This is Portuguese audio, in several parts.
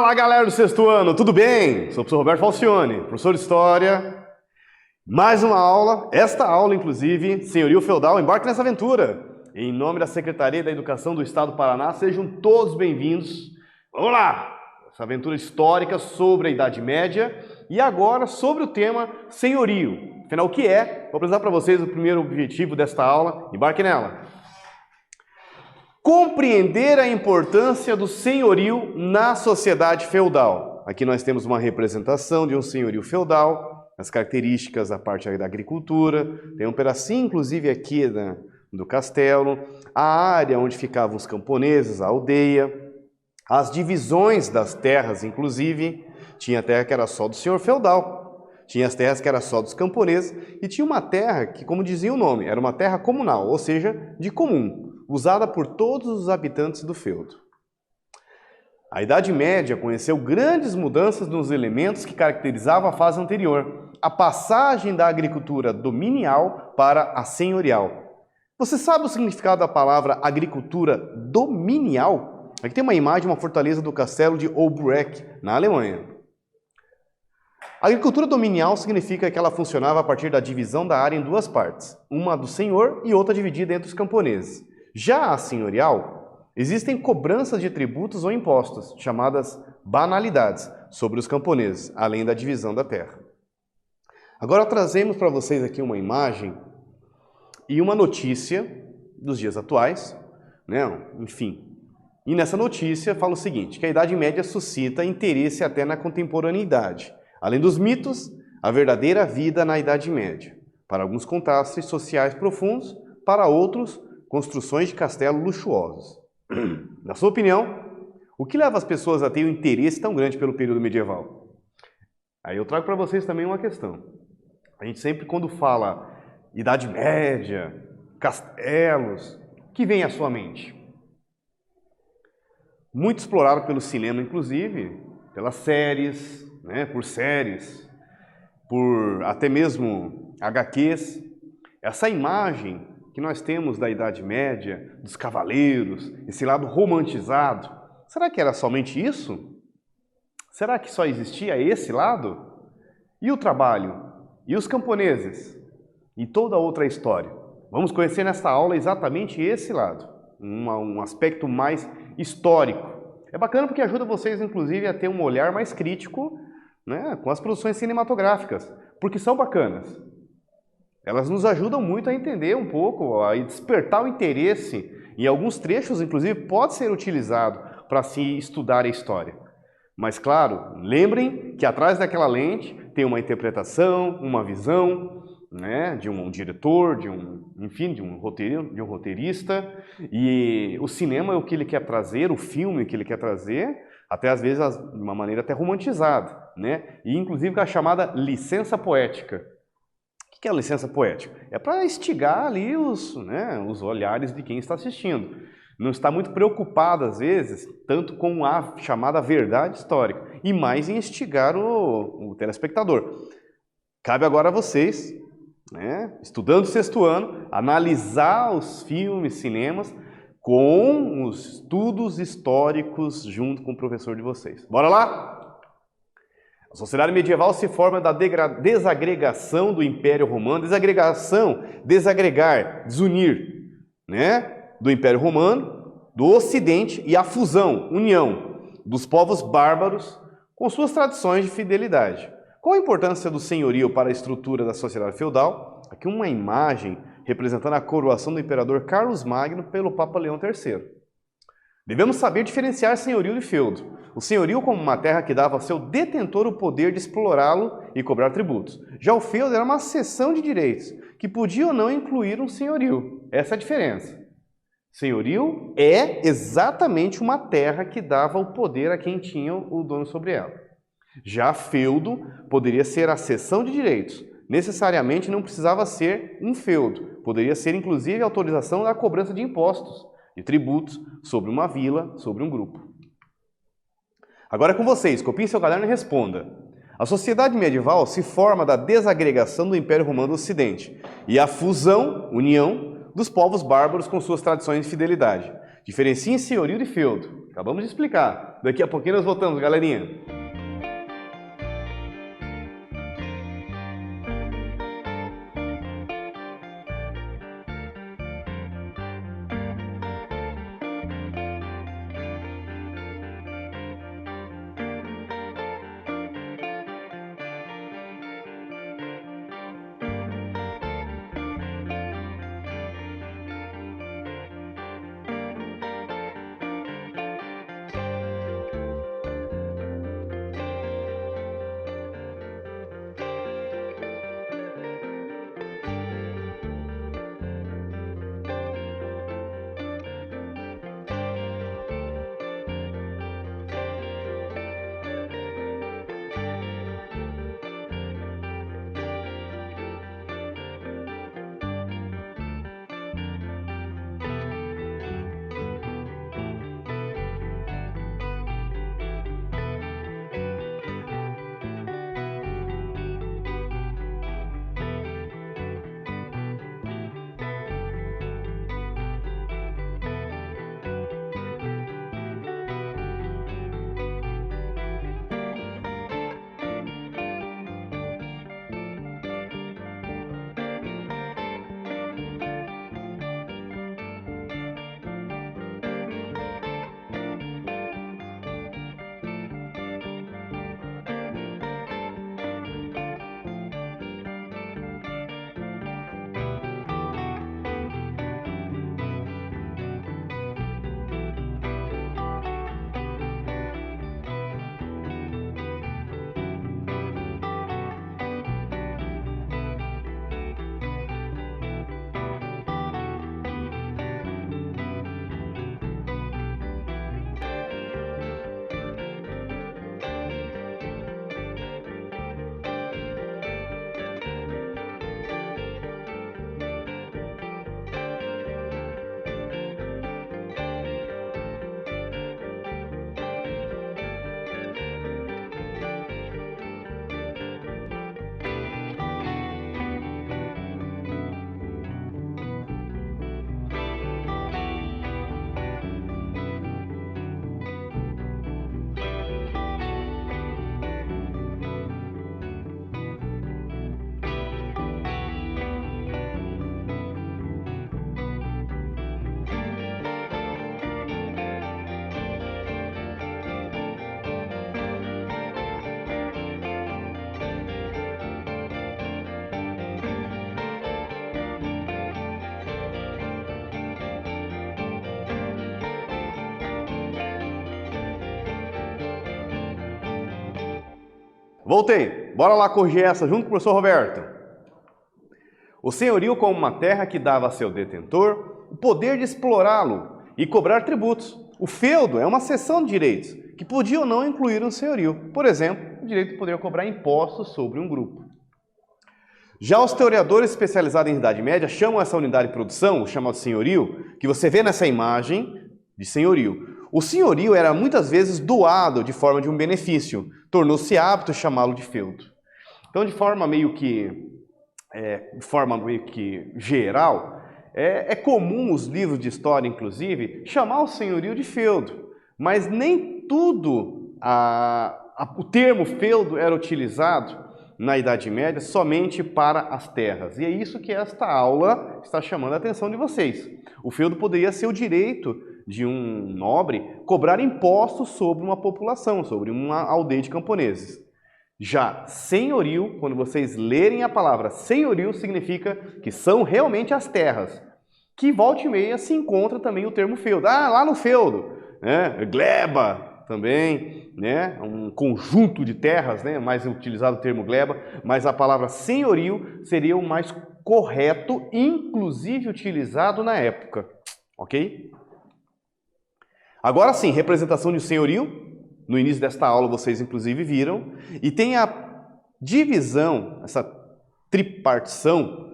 Fala galera do sexto ano, tudo bem? Sou o professor Roberto Falcione, professor de História. Mais uma aula, esta aula inclusive, Senhorio Feudal, embarque nessa aventura. Em nome da Secretaria da Educação do Estado do Paraná, sejam todos bem-vindos. Vamos lá! Essa aventura histórica sobre a Idade Média e agora sobre o tema senhorio. Afinal, o que é? Vou apresentar para vocês o primeiro objetivo desta aula, embarque nela. Compreender a importância do senhorio na sociedade feudal. Aqui nós temos uma representação de um senhorio feudal, as características, a parte da agricultura, tem um pedacinho inclusive aqui do castelo, a área onde ficavam os camponeses, a aldeia, as divisões das terras inclusive, tinha terra que era só do senhor feudal, tinha as terras que era só dos camponeses e tinha uma terra que, como dizia o nome, era uma terra comunal, ou seja, de comum, usada por todos os habitantes do feudo. A Idade Média conheceu grandes mudanças nos elementos que caracterizavam a fase anterior, a passagem da agricultura dominial para a senhorial. Você sabe o significado da palavra agricultura dominial? Aqui tem uma imagem de uma fortaleza do castelo de Oerbruck, na Alemanha. A agricultura dominial significa que ela funcionava a partir da divisão da área em duas partes, uma do senhor e outra dividida entre os camponeses. Já a senhorial, existem cobranças de tributos ou impostos, chamadas banalidades, sobre os camponeses, além da divisão da terra. Agora trazemos para vocês aqui uma imagem e uma notícia dos dias atuais, né? Enfim. E nessa notícia fala o seguinte, que a Idade Média suscita interesse até na contemporaneidade. Além dos mitos, a verdadeira vida na Idade Média. Para alguns contrastes sociais profundos, para outros, construções de castelo luxuosos. Na sua opinião, o que leva as pessoas a ter um interesse tão grande pelo período medieval? Aí eu trago para vocês também uma questão. A gente sempre, quando fala Idade Média, castelos, o que vem à sua mente? Muito explorado pelo cinema, inclusive, pelas séries, né, por séries, por até mesmo HQs. Essa imagem que nós temos da Idade Média, dos cavaleiros, esse lado romantizado, será que era somente isso? Será que só existia esse lado? E o trabalho? E os camponeses? E toda outra história? Vamos conhecer nesta aula exatamente esse lado, um aspecto mais histórico. É bacana porque ajuda vocês, inclusive, a ter um olhar mais crítico, né, com as produções cinematográficas, porque são bacanas. Elas nos ajudam muito a entender um pouco, a despertar o interesse. Em alguns trechos, inclusive, pode ser utilizado para se estudar a história. Mas, claro, lembrem que atrás daquela lente tem uma interpretação, uma visão, né, de um diretor, de um roteirista. E o cinema é o que ele quer trazer, o filme que ele quer trazer, até às vezes de uma maneira até romantizada, né? E inclusive com a chamada licença poética. O que é a licença poética? É para instigar ali os olhares de quem está assistindo. Não está muito preocupado, às vezes, tanto com a chamada verdade histórica, e mais em instigar o telespectador. Cabe agora a vocês, né, estudando o sexto ano, analisar os filmes, cinemas, com os estudos históricos junto com o professor de vocês. Bora lá? A sociedade medieval se forma da desagregação do Império Romano. Desagregação, desagregar, desunir, né? Do Império Romano, do Ocidente e a fusão, união dos povos bárbaros com suas tradições de fidelidade. Qual a importância do senhorio para a estrutura da sociedade feudal? Aqui uma imagem representando a coroação do imperador Carlos Magno pelo Papa Leão III. Devemos saber diferenciar senhorio e feudo. O senhorio como uma terra que dava ao seu detentor o poder de explorá-lo e cobrar tributos. Já o feudo era uma seção de direitos, que podia ou não incluir um senhorio. Essa é a diferença. Senhorio é exatamente uma terra que dava o poder a quem tinha o dono sobre ela. Já feudo poderia ser a seção de direitos. Necessariamente não precisava ser um feudo. Poderia ser inclusive a autorização da cobrança de impostos, de tributos sobre uma vila, sobre um grupo. Agora é com vocês, copiem seu caderno e responda. A sociedade medieval se forma da desagregação do Império Romano do Ocidente e a fusão, união, dos povos bárbaros com suas tradições de fidelidade. Diferenciem senhorio de feudo. Acabamos de explicar. Daqui a pouquinho nós voltamos, galerinha. Voltei. Bora lá corrigir essa junto com o professor Roberto. O senhorio como uma terra que dava a seu detentor o poder de explorá-lo e cobrar tributos. O feudo é uma seção de direitos que podia ou não incluir um senhorio. Por exemplo, o direito de poder cobrar impostos sobre um grupo. Já os historiadores especializados em Idade Média chamam essa unidade de produção, o chamado senhorio, que você vê nessa imagem, de senhorio. O senhorio era muitas vezes doado de forma de um benefício. Tornou-se hábito chamá-lo de feudo. Então, de forma meio que geral, é comum os livros de história, inclusive, chamar o senhorio de feudo. Mas nem tudo o termo feudo era utilizado na Idade Média somente para as terras. E é isso que esta aula está chamando a atenção de vocês. O feudo poderia ser o direito de um nobre cobrar impostos sobre uma população, sobre uma aldeia de camponeses. Já senhorio, quando vocês lerem a palavra senhorio, significa que são realmente as terras. Que volta e meia se encontra também o termo feudo. Ah, lá no feudo, né? Gleba também, né? Um conjunto de terras, né? Mais utilizado o termo gleba, mas a palavra senhorio seria o mais correto, inclusive utilizado na época, ok? Agora sim, representação de senhorio. No início desta aula vocês inclusive viram. E tem a divisão, essa tripartição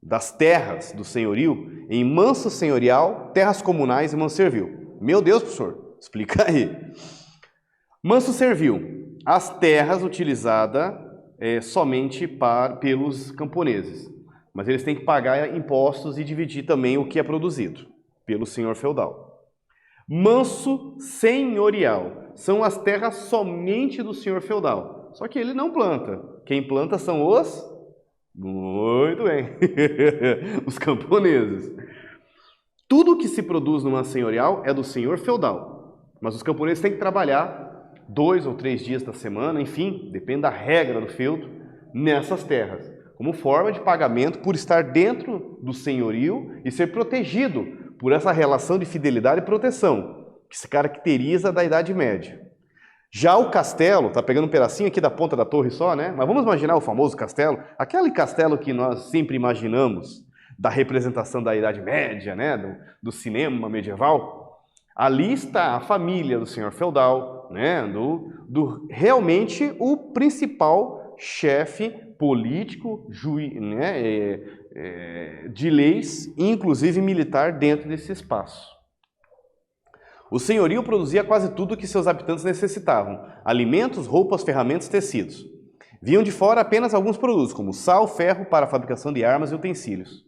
das terras do senhorio em manso senhorial, terras comunais e manso servil. Meu Deus, professor, explica aí. Manso servil, as terras utilizadas somente pelos camponeses. Mas eles têm que pagar impostos e dividir também o que é produzido pelo senhor feudal. Manso senhorial. São as terras somente do senhor feudal. Só que ele não planta. Quem planta são os... Muito bem. Os camponeses. Tudo que se produz numa senhorial é do senhor feudal. Mas os camponeses têm que trabalhar 2 ou 3 dias da semana, enfim, depende da regra do feudo, nessas terras, como forma de pagamento por estar dentro do senhorio e ser protegido por essa relação de fidelidade e proteção, que se caracteriza da Idade Média. Já o castelo, tá pegando um pedacinho aqui da ponta da torre só, né? Mas vamos imaginar o famoso castelo, aquele castelo que nós sempre imaginamos da representação da Idade Média, né? Do cinema medieval. Ali está a família do senhor feudal, né? Realmente o principal chefe político, né? De leis, inclusive militar, dentro desse espaço. O senhorio produzia quase tudo que seus habitantes necessitavam: alimentos, roupas, ferramentas, tecidos. Vinham de fora apenas alguns produtos, como sal, ferro para a fabricação de armas e utensílios.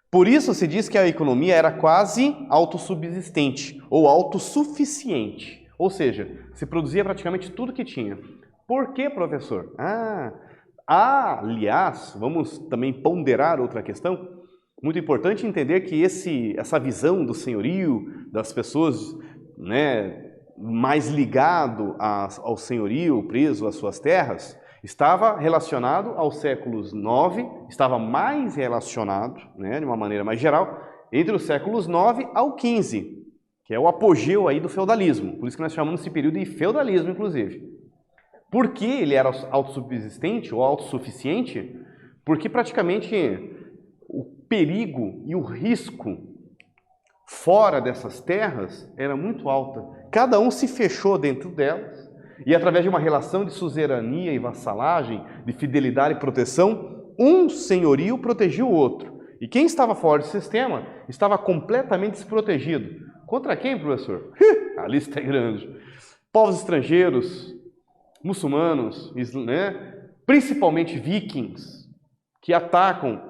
Por isso se diz que a economia era quase autossubsistente ou autossuficiente. Ou seja, se produzia praticamente tudo que tinha. Por que, professor? Aliás, vamos também ponderar outra questão. Muito importante entender que essa visão do senhorio, das pessoas, né, mais ligado ao senhorio, preso às suas terras, estava relacionado aos séculos IX, estava mais relacionado, né, de uma maneira mais geral, entre os séculos IX ao XV, que é o apogeu aí do feudalismo. Por isso que nós chamamos esse período de feudalismo, inclusive. Por que ele era autossubsistente ou autossuficiente? Porque praticamente o perigo e o risco fora dessas terras era muito alta. Cada um se fechou dentro delas e, através de uma relação de suzerania e vassalagem, de fidelidade e proteção, um senhorio protegia o outro. E quem estava fora do sistema estava completamente desprotegido. Contra quem, professor? A lista é grande. Povos estrangeiros, muçulmanos, né? Principalmente vikings, que atacam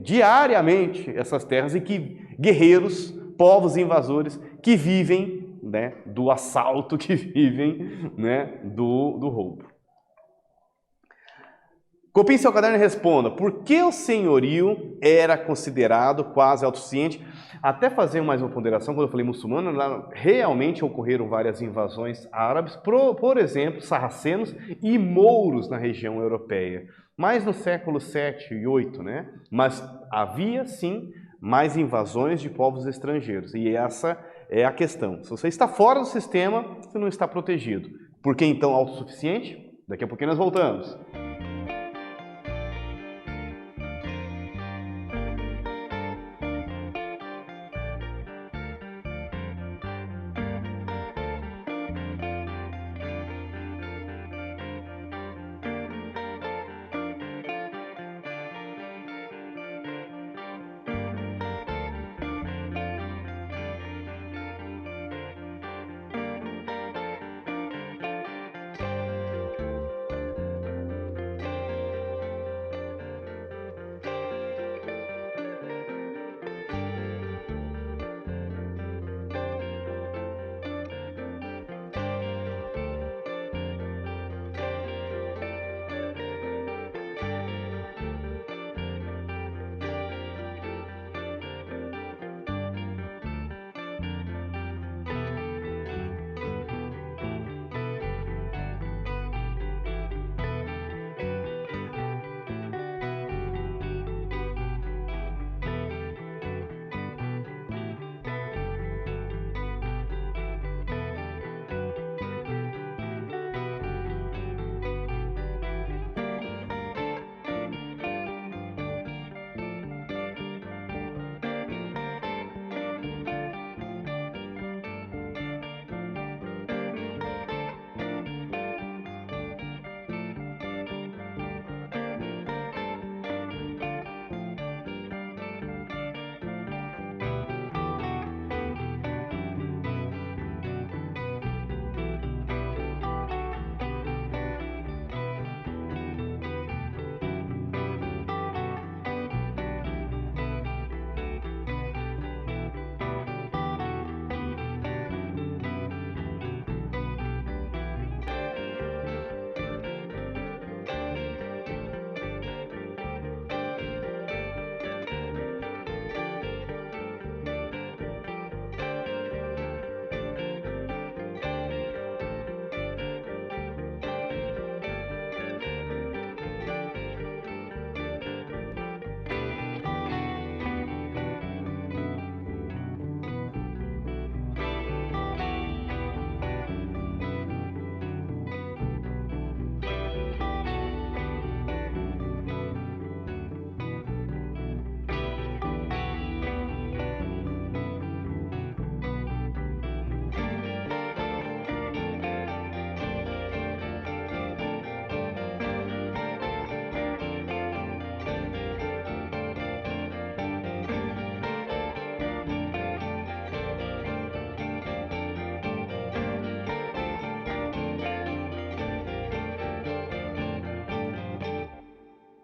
diariamente essas terras e que guerreiros, povos invasores que vivem, né, do assalto, que vivem, né, do roubo. Copie em seu caderno e responda: por que o senhorio era considerado quase autossuficiente? Até fazer mais uma ponderação, quando eu falei muçulmano, lá realmente ocorreram várias invasões árabes, por exemplo, sarracenos e mouros na região europeia. Mais no século 7 e 8, né? Mas havia sim mais invasões de povos estrangeiros. E essa é a questão. Se você está fora do sistema, você não está protegido. Por que então autossuficiente? Daqui a pouquinho nós voltamos.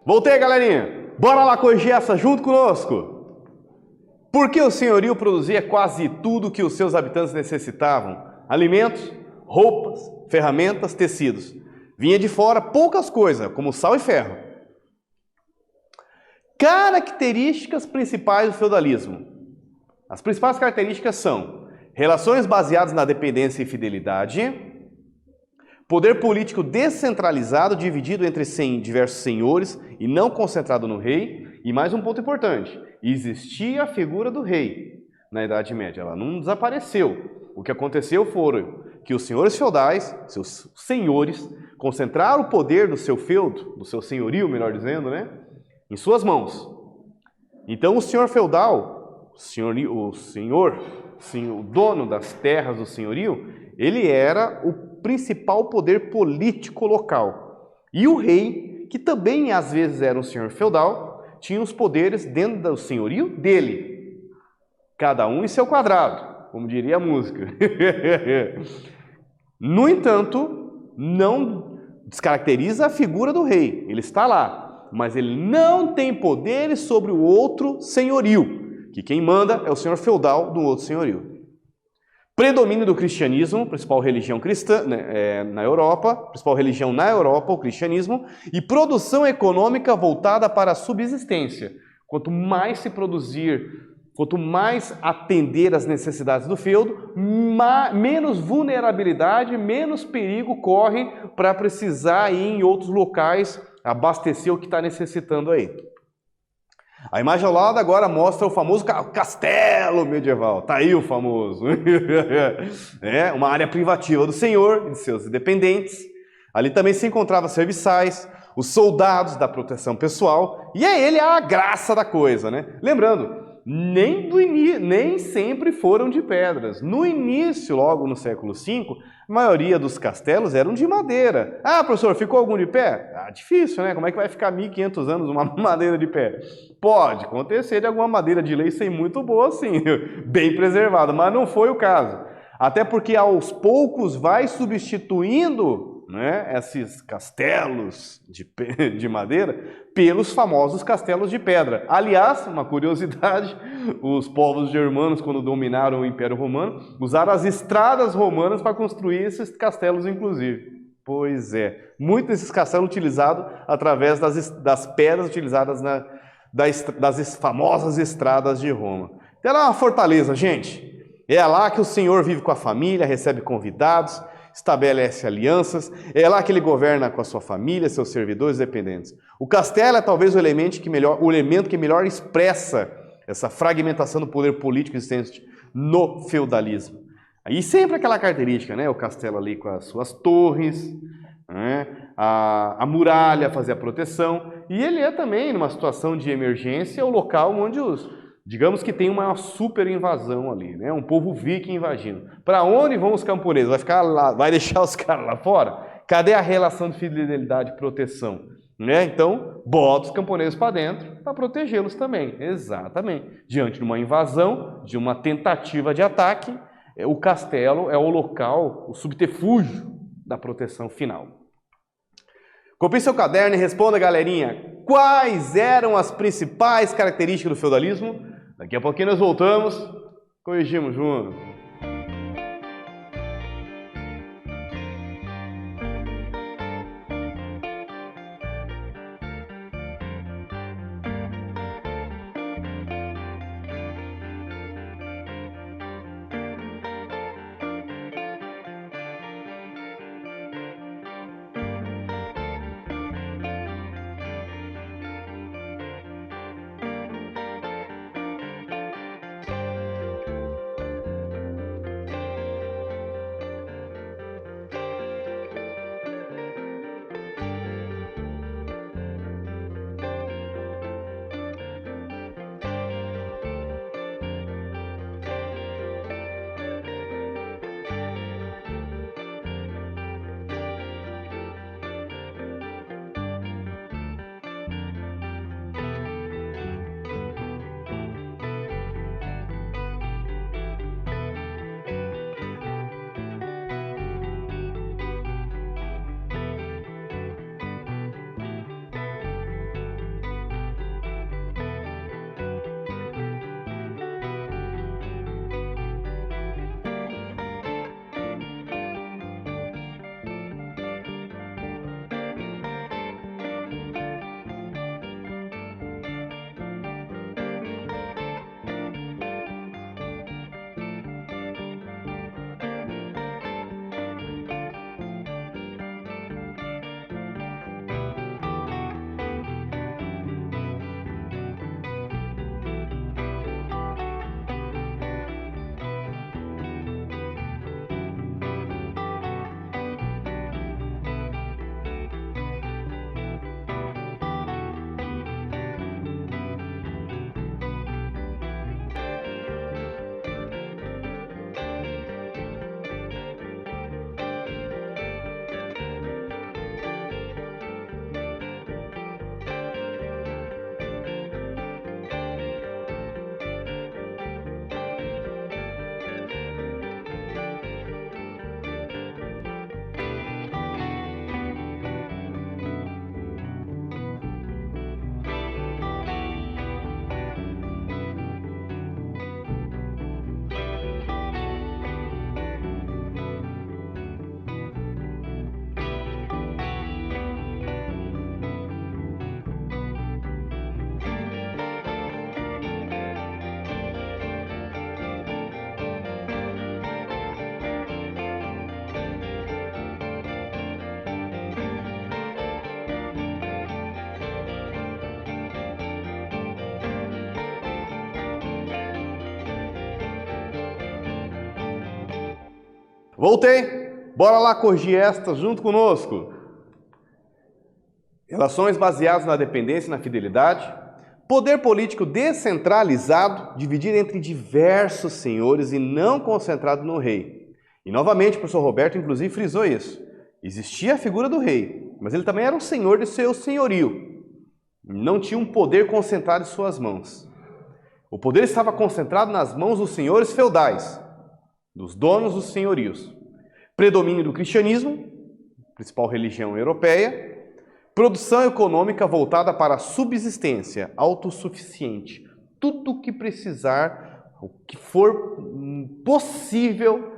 Voltei, galerinha. Bora lá corrigir essa junto conosco. Porque o senhorio produzia quase tudo que os seus habitantes necessitavam: alimentos, roupas, ferramentas, tecidos. Vinha de fora poucas coisas, como sal e ferro. Características principais do feudalismo. As principais características são relações baseadas na dependência e fidelidade, poder político descentralizado, dividido entre diversos senhores e não concentrado no rei. E mais um ponto importante: existia a figura do rei na Idade Média, ela não desapareceu. O que aconteceu foi que os senhores feudais, seus senhores, concentraram o poder do seu feudo, do seu senhorio, melhor dizendo, né, em suas mãos. Então o senhor feudal, o dono das terras do senhorio, ele era o principal poder político local. E o rei, que também às vezes era um senhor feudal, tinha os poderes dentro do senhorio dele. Cada um em seu quadrado, como diria a música. No entanto, não descaracteriza a figura do rei. Ele está lá, mas ele não tem poderes sobre o outro senhorio, que quem manda é o senhor feudal do outro senhorio. Predomínio do cristianismo, principal religião cristã na Europa, principal religião na Europa, o cristianismo, e produção econômica voltada para a subsistência. Quanto mais se produzir, quanto mais atender às necessidades do feudo, menos vulnerabilidade, menos perigo corre para precisar ir em outros locais abastecer o que está necessitando aí. A imagem ao lado agora mostra o famoso castelo medieval. Tá aí o famoso. É uma área privativa do senhor e de seus dependentes. Ali também se encontravam serviçais, os soldados da proteção pessoal, e é ele a graça da coisa, né? Lembrando, nem sempre foram de pedras. No início, logo no século V, a maioria dos castelos eram de madeira. Ah, professor, ficou algum de pé? Ah, difícil, né? Como é que vai ficar 1500 anos uma madeira de pé? Pode acontecer de alguma madeira de lei ser muito boa, sim, bem preservada, mas não foi o caso. Até porque aos poucos vai substituindo, né, esses castelos de madeira pelos famosos castelos de pedra. Aliás, uma curiosidade, os povos germanos, quando dominaram o Império Romano, usaram as estradas romanas para construir esses castelos, inclusive. Pois é, muitos desses castelos utilizados através das pedras utilizadas das famosas estradas de Roma. Então, ela é uma fortaleza, gente. É lá que o Senhor vive com a família, recebe convidados, estabelece alianças, é lá que ele governa com a sua família, seus servidores dependentes. O castelo é talvez o elemento que melhor expressa essa fragmentação do poder político existente no feudalismo. E sempre aquela característica, né? O castelo ali com as suas torres, né? A muralha fazia a proteção, e ele é também, numa situação de emergência, o local onde digamos que tem uma super invasão ali, né? Um povo viking invadindo. Para onde vão os camponeses? Vai ficar lá, vai deixar os caras lá fora? Cadê a relação de fidelidade e proteção? Né? Então, bota os camponeses para dentro para protegê-los também. Exatamente. Diante de uma invasão, de uma tentativa de ataque, o castelo é o local, o subterfúgio da proteção final. Copie seu caderno e responda, galerinha, quais eram as principais características do feudalismo? Daqui a pouquinho nós voltamos, corrigimos junto. Voltei. Bora lá corrigir esta junto conosco. Relações baseadas na dependência e na fidelidade. Poder político descentralizado, dividido entre diversos senhores e não concentrado no rei. E novamente o professor Roberto, inclusive, frisou isso. Existia a figura do rei, mas ele também era um senhor de seu senhorio. Não tinha um poder concentrado em suas mãos. O poder estava concentrado nas mãos dos senhores feudais, dos donos dos senhorios. Predomínio do cristianismo, principal religião europeia. Produção econômica voltada para a subsistência, autossuficiente. Tudo o que precisar, o que for possível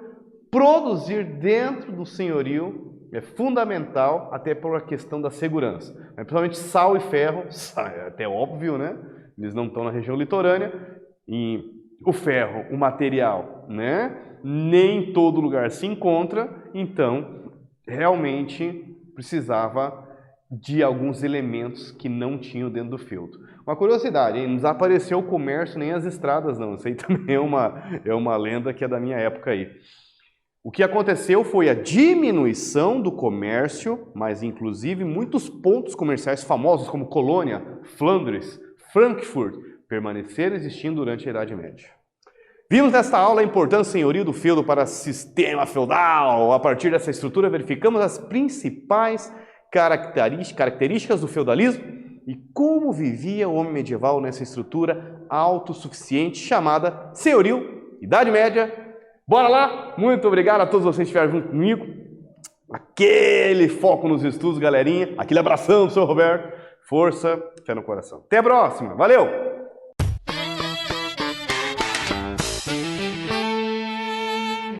produzir dentro do senhorio é fundamental, até por a questão da segurança. Principalmente sal e ferro, é até óbvio, né? Eles não estão na região litorânea. E o ferro, o material, né? Nem em todo lugar se encontra, então realmente precisava de alguns elementos que não tinham dentro do feudo. Uma curiosidade, hein? Não desapareceu o comércio nem as estradas, não. Isso aí também é uma lenda que é da minha época aí. O que aconteceu foi a diminuição do comércio, mas inclusive muitos pontos comerciais famosos como Colônia, Flandres, Frankfurt, permaneceram existindo durante a Idade Média. Vimos nesta aula a importância do senhorio do feudo para o sistema feudal. A partir dessa estrutura verificamos as principais características do feudalismo e como vivia o homem medieval nessa estrutura autossuficiente chamada senhorio, Idade Média. Bora lá? Muito obrigado a todos vocês que estiveram junto comigo. Aquele foco nos estudos, galerinha. Aquele abração do Sr. Roberto. Força, fé no coração. Até a próxima. Valeu!